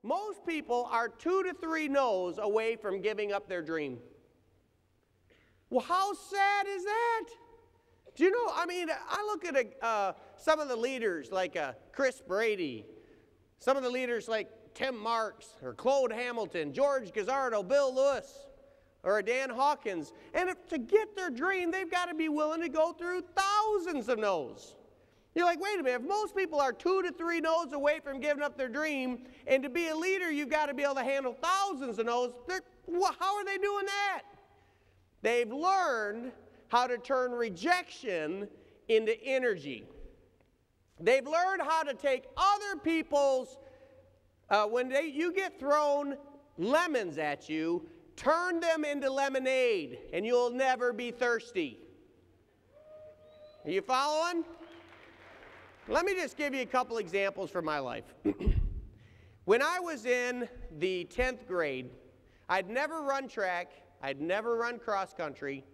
most people are 2 to 3 no's away from giving up their dream. Well, how sad is that? Do you know, I mean, I look at some of the leaders like Chris Brady, some of the leaders like Tim Marks or Claude Hamilton, George Gazzardo, Bill Lewis, or Dan Hawkins. And to get their dream, they've got to be willing to go through thousands of no's. You're like, wait a minute, if most people are 2 to 3 no's away from giving up their dream, and to be a leader, you've got to be able to handle thousands of no's, how are they doing that? They've learned how to turn rejection into energy. They've learned how to take other people's, when you get thrown lemons at you, turn them into lemonade, and you'll never be thirsty. Are you following? Let me just give you a couple examples from my life. When I was in the 10th grade, I'd never run track, I'd never run cross country,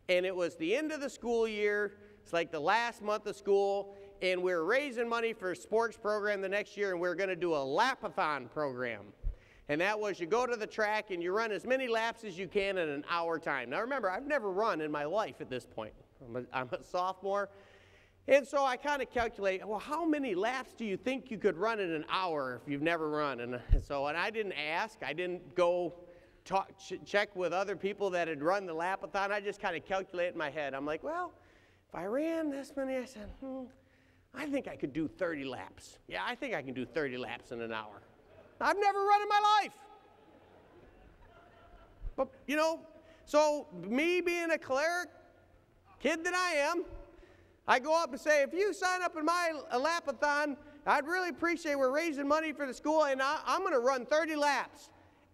and it was the end of the school year. It's like the last month of school, and we were raising money for a sports program the next year, and we were going to do a lap-a-thon program. And that was you go to the track and you run as many laps as you can in an hour time. Now remember, I've never run in my life at this point. I'm a sophomore. And so I kind of calculate, well, how many laps do you think you could run in an hour if you've never run? And I didn't ask. I didn't go check with other people that had run the lap-a-thon. I just kind of calculate in my head. I'm like, well, if I ran this many, I said, I think I could do 30 laps. Yeah, I think I can do 30 laps in an hour. I've never run in my life. But, you know, so me being a choleric kid that I am, I go up and say, if you sign up in my lap-a-thon, I'd really appreciate we're raising money for the school, and I'm going to run 30 laps.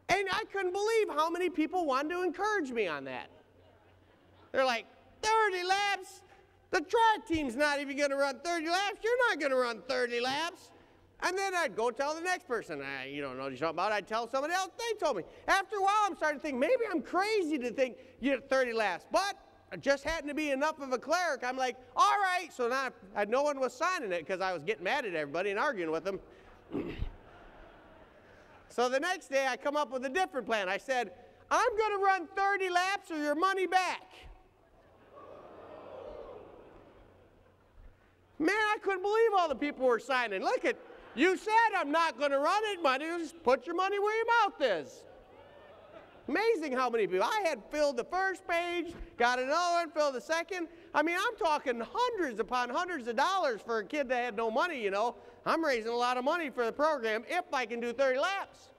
And I couldn't believe how many people wanted to encourage me on that. They're like, 30 laps? The track team's not even going to run 30 laps. You're not going to run 30 laps. And then I'd go tell the next person, you don't know what you're talking about. I'd tell somebody else, they told me. After a while, I'm starting to think, maybe I'm crazy to think you get 30 laps. But I just happened to be enough of a cleric. I'm like, all right. So now no one was signing it because I was getting mad at everybody and arguing with them. So the next day, I come up with a different plan. I said, I'm going to run 30 laps or your money back. Man, I couldn't believe all the people were signing. Look at, you said I'm not going to run it, money. Just put your money where your mouth is. Amazing how many people. I had filled the first page, got another one, filled the second. I mean, I'm talking hundreds upon hundreds of dollars for a kid that had no money, you know. I'm raising a lot of money for the program if I can do 30 laps.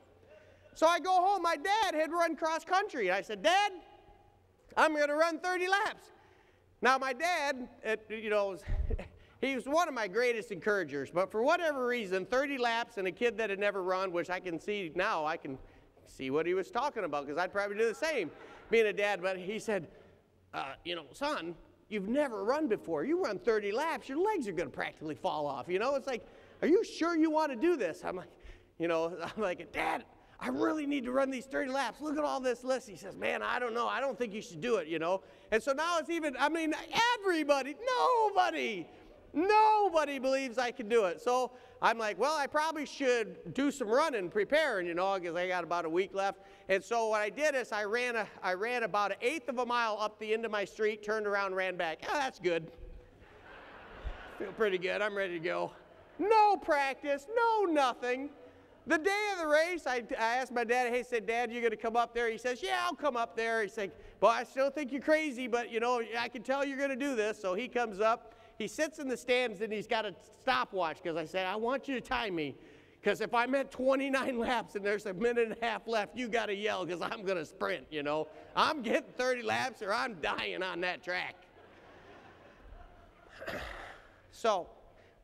So I go home. My dad had run cross country. I said, Dad, I'm going to run 30 laps. Now, my dad, you know, he was one of my greatest encouragers, but for whatever reason, 30 laps and a kid that had never run, which I can see now, I can see what he was talking about because I'd probably do the same being a dad, but he said, you know, son, you've never run before. You run 30 laps, your legs are going to practically fall off. You know, it's like, are you sure you want to do this? I'm like, you know, I'm like, Dad, I really need to run these 30 laps. Look at all this list. He says, man, I don't know. I don't think you should do it, you know. And so now it's even, I mean, everybody, nobody believes I can do it. So I'm like, well, I probably should do some running, preparing, you know, because I got about a week left. And so what I did is I ran about 1/8 of a mile up the end of my street, turned around, ran back. Oh, that's good. Feel pretty good. I'm ready to go. No practice, no nothing. The day of the race, I asked my dad, hey, said, Dad, you going to come up there? He says, yeah, I'll come up there. He's like, well, I still think you're crazy, but, you know, I can tell you're going to do this. So he comes up. He sits in the stands, and he's got a stopwatch because I said, I want you to time me. Because if I'm at 29 laps and there's a minute and a half left, you got to yell because I'm going to sprint, you know. I'm getting 30 laps or I'm dying on that track. So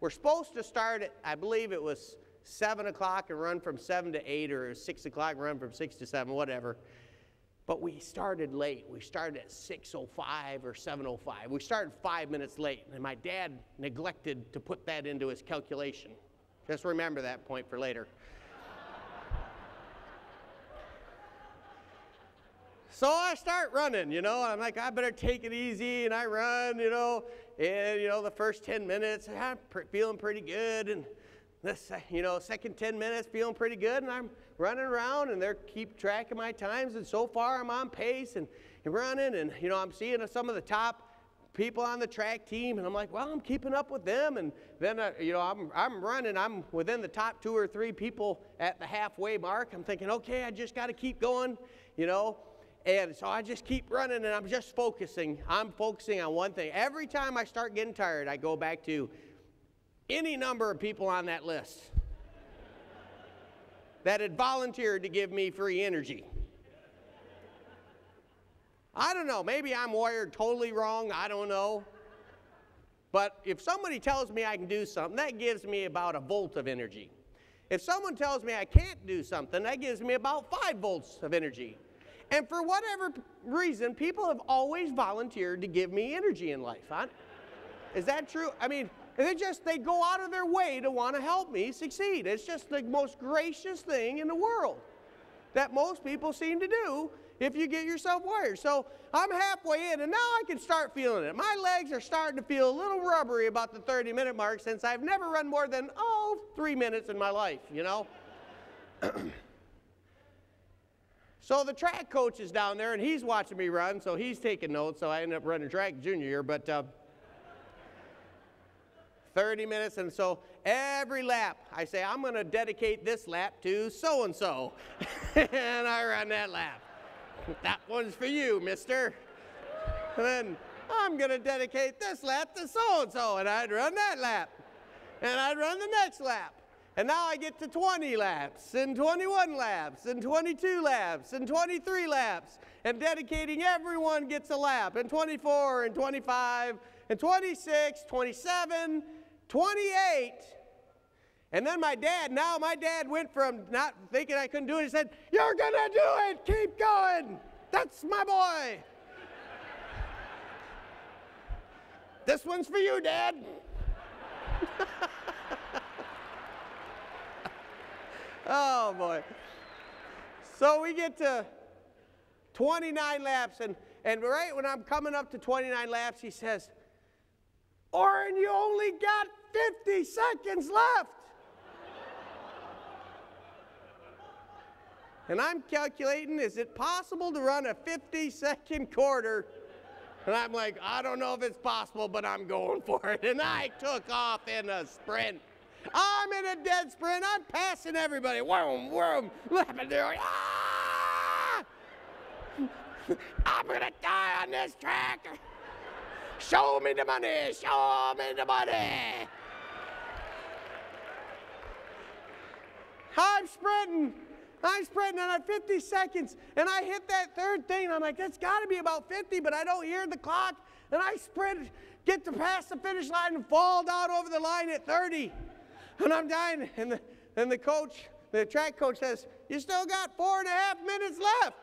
we're supposed to start at, I believe it was 7 o'clock and run from 7 to 8 or 6 o'clock and run from 6 to 7, whatever. But we started late. We started at 6:05 or 7:05. We started 5 minutes late, and my dad neglected to put that into his calculation. Just remember that point for later. So I start running, you know. I'm like, I better take it easy, and I run, you know. And, you know, the first 10 minutes, I'm feeling pretty good. And this, second 10 minutes feeling pretty good, and I'm running around, and they're keep track of my times, and so far I'm on pace and running, and I'm seeing some of the top people on the track team, and I'm like, well, I'm keeping up with them, and then I'm running, I'm within the top 2 or 3 people at the halfway mark. I'm thinking, okay, I just got to keep going, and so I just keep running, and I'm just focusing. I'm focusing on one thing. Every time I start getting tired, I go back to any number of people on that list that had volunteered to give me free energy. I don't know, maybe I'm wired totally wrong, I don't know. But if somebody tells me I can do something, that gives me about a volt of energy. If someone tells me I can't do something, that gives me about 5 volts of energy. And for whatever reason, people have always volunteered to give me energy in life. Is that true? I mean, they go out of their way to want to help me succeed. It's just the most gracious thing in the world that most people seem to do if you get yourself wired. So I'm halfway in, and now I can start feeling it. My legs are starting to feel a little rubbery about the 30-minute mark, since I've never run more than, 3 minutes in my life, So the track coach is down there, and he's watching me run, so he's taking notes, so I ended up running track junior year, but 30 minutes, and so every lap, I say, I'm going to dedicate this lap to so-and-so, and I run that lap. That one's for you, mister. And then I'm going to dedicate this lap to so-and-so, and I'd run that lap. And I'd run the next lap. And now I get to 20 laps, and 21 laps, and 22 laps, and 23 laps. And dedicating everyone gets a lap, and 24, and 25, and 26, 27, 28. And then my dad went from not thinking I couldn't do it, he said, "You're gonna do it, keep going. That's my boy." This one's for you, Dad. Oh boy. So we get to 29 laps, and right when I'm coming up to 29 laps, he says, "Orrin, you only got 50 seconds left." And I'm calculating, is it possible to run a 50-second quarter? And I'm like, I don't know if it's possible, but I'm going for it. And I took off in a sprint. I'm in a dead sprint. I'm passing everybody. Vroom, vroom, ah! I'm going to die on this track. Show me the money. Show me the money. I'm sprinting, and I'm 50 seconds, and I hit that third thing, and I'm like, that's got to be about 50, but I don't hear the clock, and I sprint, get to past the finish line, and fall down over the line at 30, and I'm dying, and the track coach says, "You still got 4.5 minutes left."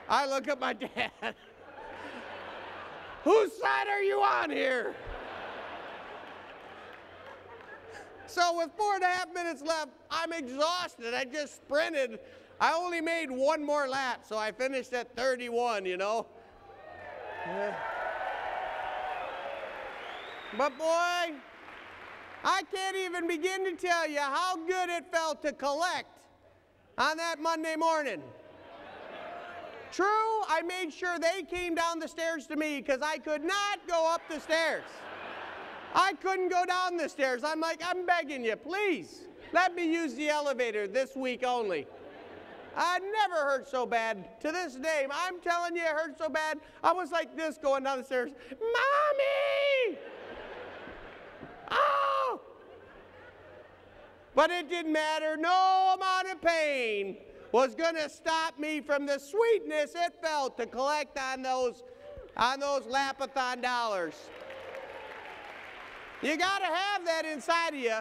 I look at my dad. Whose side are you on here? So with 4.5 minutes left, I'm exhausted. I just sprinted. I only made one more lap, so I finished at 31, But boy, I can't even begin to tell you how good it felt to collect on that Monday morning. True, I made sure they came down the stairs to me because I could not go up the stairs. I couldn't go down the stairs. I'm like, I'm begging you, please, let me use the elevator this week only. I never hurt so bad. To this day, I'm telling you, it hurt so bad, I was like this going down the stairs. Mommy! Oh! But it didn't matter. No amount of pain was going to stop me from the sweetness it felt to collect on those lap-a-thon dollars. You got to have that inside of you.